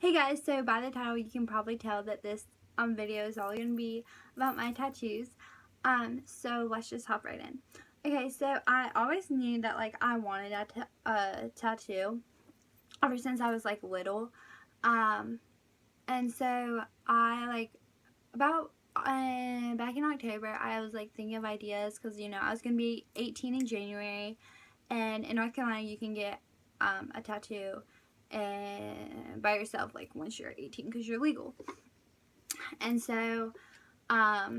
Hey guys, so by the title you can probably tell that this video is all going to be about my tattoos. So let's just hop right in. Okay, so I always knew that like I wanted a tattoo ever since I was like little. And so I like about back in October I was like thinking of ideas because I was going to be 18 in January, and in North Carolina you can get a tattoo and by yourself like once you're 18 because you're legal. And so I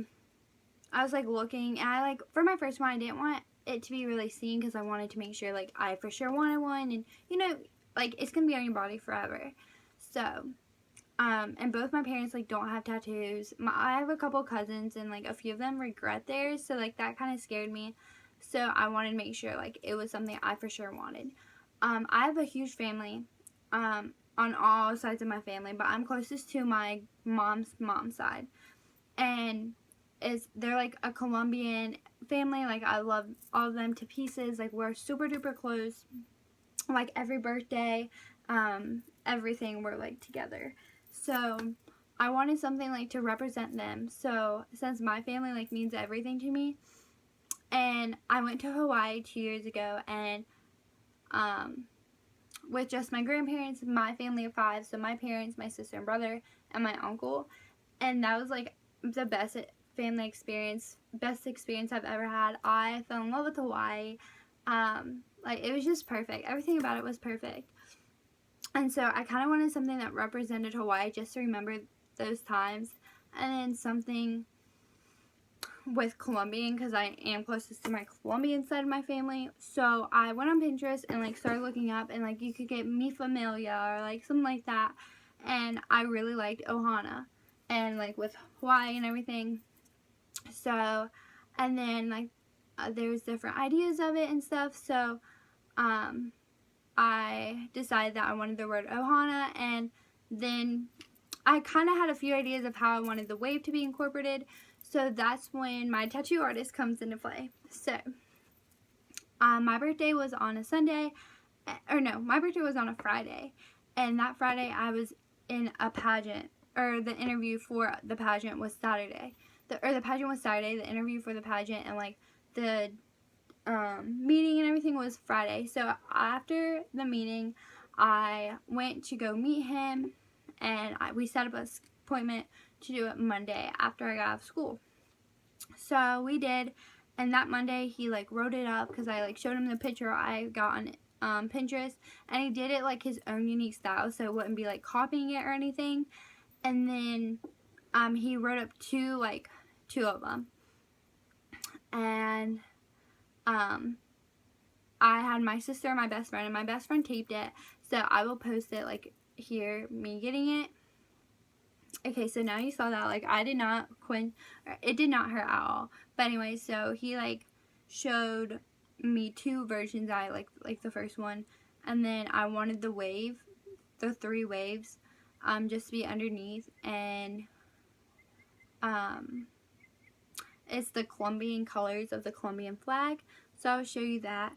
was like looking, and I like for my first one I didn't want it to be really seen because I wanted to make sure like I for sure wanted one, and like it's gonna be on your body forever. So and both my parents like don't have tattoos. I have a couple cousins and like a few of them regret theirs, so like that kind of scared me. So I wanted to make sure like it was something I for sure wanted. I have a huge family on all sides of my family, but I'm closest to my mom's side, and they're like a Colombian family. Like I love all of them to pieces. Like we're super duper close. Like every birthday, everything we're like together. So I wanted something like to represent them. So since my family like means everything to me, and I went to Hawaii 2 years ago, and with just my grandparents, my family of 5, so my parents, my sister and brother, and my uncle, and that was like the best family experience, best experience I've ever had. I fell in love with Hawaii. Like it was just perfect. Everything about it was perfect. And so I kind of wanted something that represented Hawaii just to remember those times, and then something with Colombian because I am closest to my Colombian side of my family. So I went on Pinterest and like started looking up, and like you could get Mi Familia or like something like that, and I really liked Ohana and like with Hawaii and everything. So and then like there's different ideas of it and stuff. So I decided that I wanted the word Ohana, and then I kind of had a few ideas of how I wanted the wave to be incorporated. So that's when my tattoo artist comes into play. So my birthday was on a Sunday, or no, my birthday was on a Friday, and that Friday I was in a pageant, or the interview for the pageant was Saturday. The pageant was Saturday, the interview for the pageant, and like the meeting and everything was Friday. So after the meeting, I went to go meet him, and we set up an appointment to do it Monday after I got out of school. So we did, and that Monday he like wrote it up because I like showed him the picture I got on Pinterest, and he did it like his own unique style, so it wouldn't be like copying it or anything. And then he wrote up two of them, and I had my sister and my best friend, and my best friend taped it, so I will post it like here, me getting it. Okay, so now you saw that like I did not it did not hurt at all. But anyway, so he like showed me 2 versions. I like the first one, and then I wanted the wave, the 3 waves, just to be underneath, and it's the Colombian colors of the Colombian flag. So I'll show you that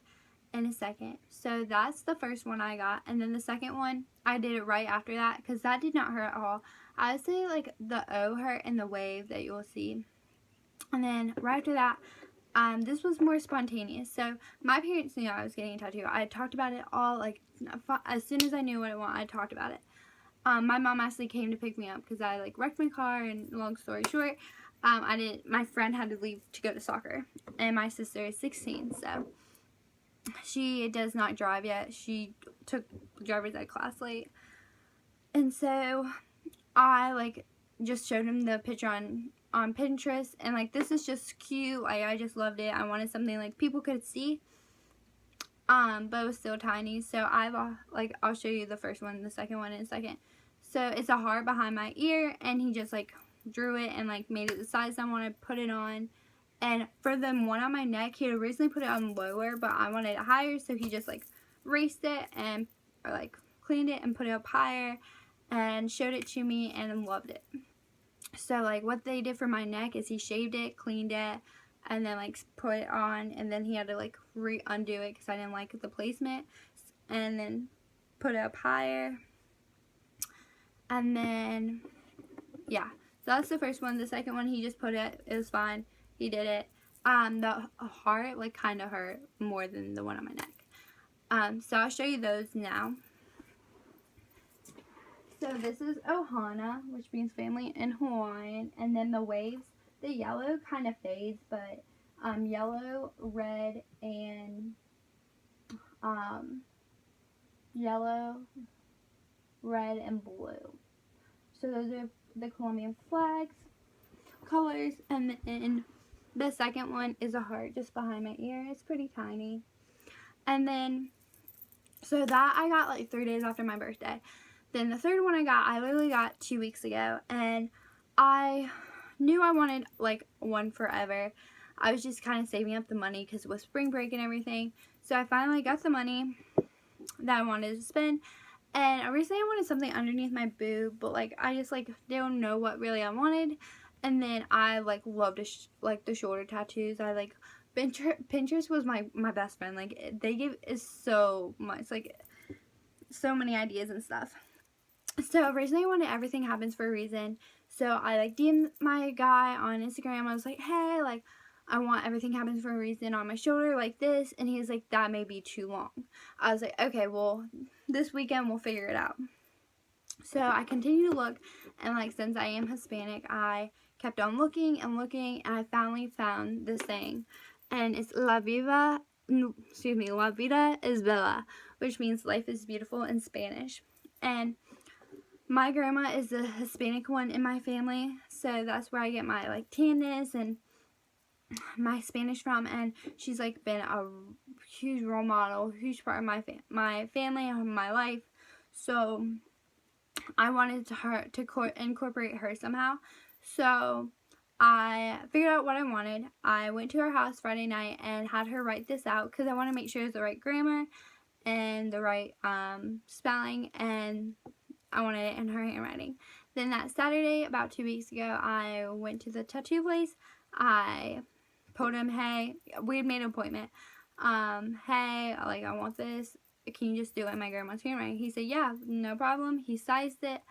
in a second. So that's the first one I got, and then the second one I did it right after that because that did not hurt at all. I would say like the O hurt and the wave that you will see, and then right after that this was more spontaneous. So my parents knew I was getting a tattoo. I talked about it all, like as soon as I knew what I want, I talked about it. My mom actually came to pick me up because I like wrecked my car, and long story short, my friend had to leave to go to soccer, and my sister is 16, so she does not drive yet. She took driver's ed class late, and so I like just showed him the picture on Pinterest, and like this is just cute. I just loved it. I wanted something like people could see, but it was still tiny. So I'll show you the first one and the second one in a second. So it's a heart behind my ear, and he just like drew it and like made it the size I want to put it on. And for the one on my neck, he had originally put it on lower, but I wanted it higher, so he just like erased it and like cleaned it and put it up higher and showed it to me, and loved it. So like what they did for my neck is he shaved it, cleaned it, and then like put it on, and then he had to like undo it because I didn't like the placement, and then put it up higher. And then, yeah. So that's the first one. The second one, he just put it. It was fine. He did it. The heart, like, kind of hurt more than the one on my neck. So I'll show you those now. So this is Ohana, which means family in Hawaiian. And then the waves, the yellow kind of fades, but yellow, red, and yellow, red, and blue. So those are the Colombian flags colors. And then the second one is a heart just behind my ear. It's pretty tiny. And then, so that I got like 3 days after my birthday. Then the third one I literally got 2 weeks ago. And I knew I wanted like one forever. I was just kind of saving up the money because it was spring break and everything. So I finally got the money that I wanted to spend. And originally I wanted something underneath my boob, but like I just like don't know what really I wanted. And then I like loved like the shoulder tattoos. I like Pinterest was my best friend. Like they give is so much, like so many ideas and stuff. So originally I wanted Everything Happens for a Reason. So I like DM'd my guy on Instagram. I was like, hey, like I want Everything Happens for a Reason on my shoulder like this. And he was like, that may be too long. I was like, okay, well, this weekend we'll figure it out. So I continued to look, and like since I am Hispanic, I kept on looking and looking, and I finally found this thing. And it's La Vida es Bella, which means life is beautiful in Spanish. And my grandma is the Hispanic one in my family, so that's where I get my like tanness and my Spanish from. And she's like been a huge role model, huge part of my family and my life. So I wanted her to incorporate her somehow. So I figured out what I wanted. I went to her house Friday night and had her write this out because I want to make sure it's the right grammar and the right spelling, and I wanted it in her handwriting. Then that Saturday, about 2 weeks ago, I went to the tattoo place. I told him, hey, we had made an appointment. Hey, like I want this. Can you just do it in my grandma's handwriting? He said, yeah, no problem. He sized it.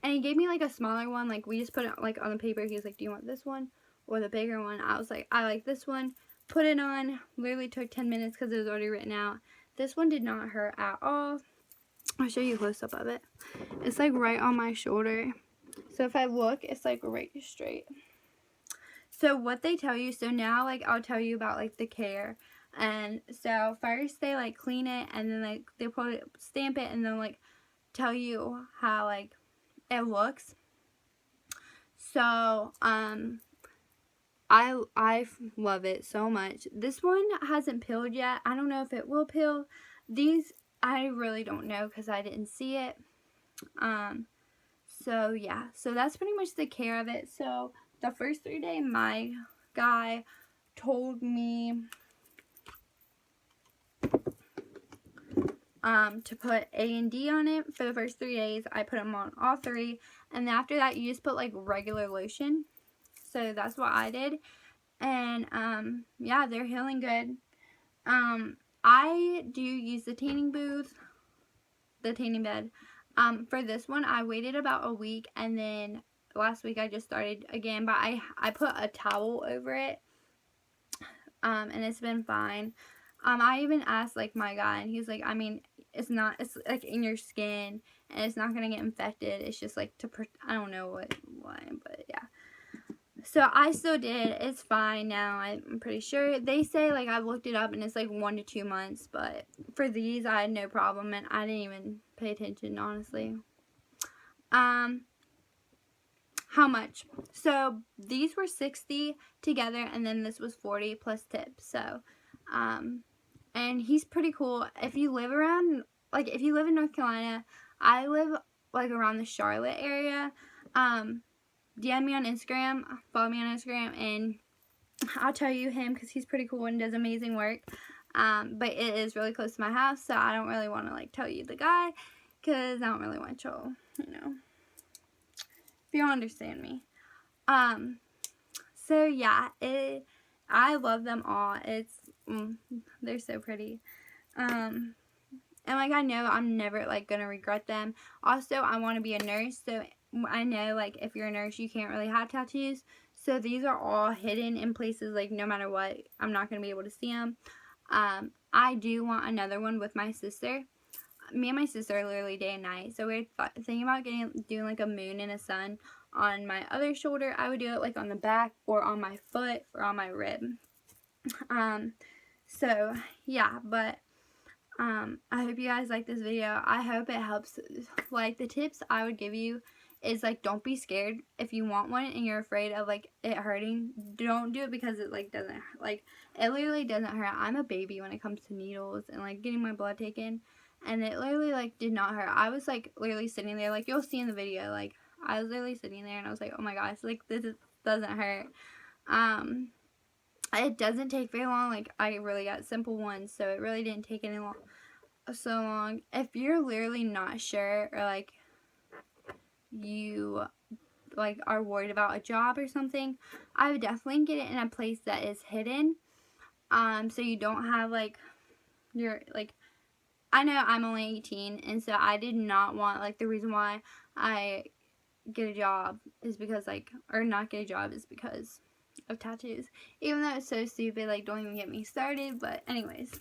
And he gave me like a smaller one. Like we just put it like on the paper. He was like, do you want this one or the bigger one? I was like, I like this one. Put it on. Literally took 10 minutes because it was already written out. This one did not hurt at all. I'll show you a close-up of it. It's like right on my shoulder. So if I look, it's like right straight. So what they tell you, so now like I'll tell you about like the care. And so first they like clean it, and then like they put it, stamp it, and then like tell you how like it looks. So I love it so much. This one hasn't peeled yet. I don't know if it will peel. These I really don't know because I didn't see it. So yeah, so that's pretty much the care of it. So the first 3 days, my guy told me to put A and D on it. For the first 3 days, I put them on all 3, and after that, you just put like regular lotion. So that's what I did, and yeah, they're healing good. I do use the tanning booth, the tanning bed. For this one, I waited about a week, and then last week I just started again, but I put a towel over it, and it's been fine. I even asked like my guy, and he's like, I mean, it's like in your skin, and it's not gonna get infected. It's just like I don't know why, but yeah. So I still did. It's fine now. I'm pretty sure. They say like I've looked it up, and it's like 1 to 2 months. But for these, I had no problem, and I didn't even pay attention, honestly. How much? So these were $60 together, and then this was $40 plus tips. So, and he's pretty cool. If you live around, like if you live in North Carolina, I live like around the Charlotte area. DM me on Instagram, follow me on Instagram, and I'll tell you him because he's pretty cool and does amazing work. But it is really close to my house, so I don't really want to like tell you the guy because I don't really want trouble, you know. If you don't understand me. So yeah, I love them all. They're so pretty. And, like, I know I'm never, like, gonna regret them. Also, I want to be a nurse, so I know, like, if you're a nurse, you can't really have tattoos. So these are all hidden in places, like, no matter what, I'm not gonna be able to see them. I do want another one with my sister. Me and my sister are literally day and night, so we're thinking about doing, like, a moon and a sun on my other shoulder. I would do it, like, on the back or on my foot or on my rib. So, yeah, but I hope you guys like this video. I hope it helps. Like, the tips I would give you is, like, don't be scared. If you want one and you're afraid of, like, it hurting, don't do it because it, like, doesn't, like, it literally doesn't hurt. I'm a baby when it comes to needles and, like, getting my blood taken, and it literally, like, did not hurt. I was, like, literally sitting there, like, you'll see in the video, like, I was literally sitting there and I was like, oh my gosh, like, this doesn't hurt. It doesn't take very long. Like, I really got simple ones, so it really didn't take so long. If you're literally not sure, or, like, you, like, are worried about a job or something, I would definitely get it in a place that is hidden, so you don't have, like, I know I'm only 18, and so I did not want, like, the reason why I get a job is because, like, or not get a job is because of tattoos, even though it's so stupid. Like, don't even get me started. But anyways,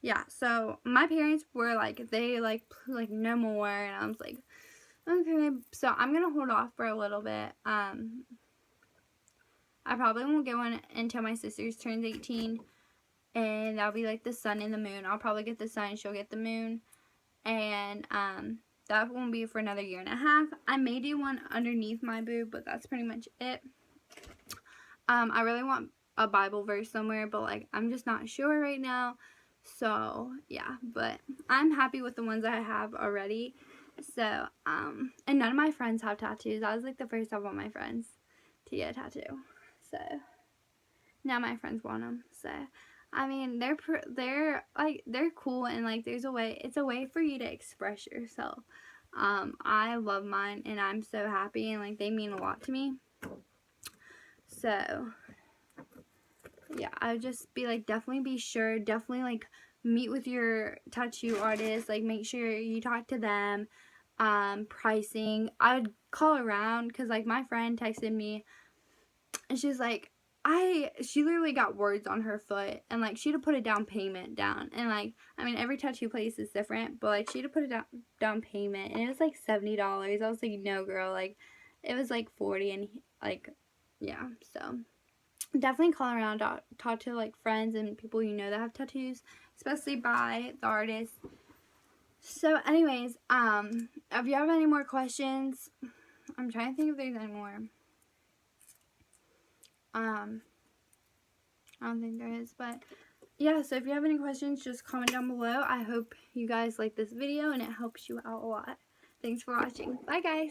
yeah, so my parents were like, they like no more, and I was like, okay, so I'm gonna hold off for a little bit. I probably won't get one until my sister's turns 18, and that'll be like the sun and the moon. I'll probably get the sun, she'll get the moon, and that won't be for another 1.5 years. I may do one underneath my boob, but that's pretty much it. I really want a Bible verse somewhere, but, like, I'm just not sure right now. So, yeah, but I'm happy with the ones I have already. So, and none of my friends have tattoos. I was, like, the first of all my friends to get a tattoo. So, now my friends want them. So, I mean, they're cool, and, like, it's a way for you to express yourself. I love mine, and I'm so happy, and, like, they mean a lot to me. So, yeah, I would just be, like, definitely be sure, definitely, like, meet with your tattoo artist, like, make sure you talk to them, pricing. I would call around, because, like, my friend texted me, and she's like, she literally got words on her foot, and, like, she'd have put a down payment down, and, like, I mean, every tattoo place is different, but, like, she'd have put a down payment, and it was, like, $70. I was like, no, girl, like, it was, like, 40, and, like, yeah, so definitely call around, talk to, like, friends and people you know that have tattoos, especially by the artist. So, anyways, if you have any more questions, I'm trying to think if there's any more. I don't think there is, but yeah, so if you have any questions, just comment down below. I hope you guys like this video and it helps you out a lot. Thanks for watching. Bye, guys.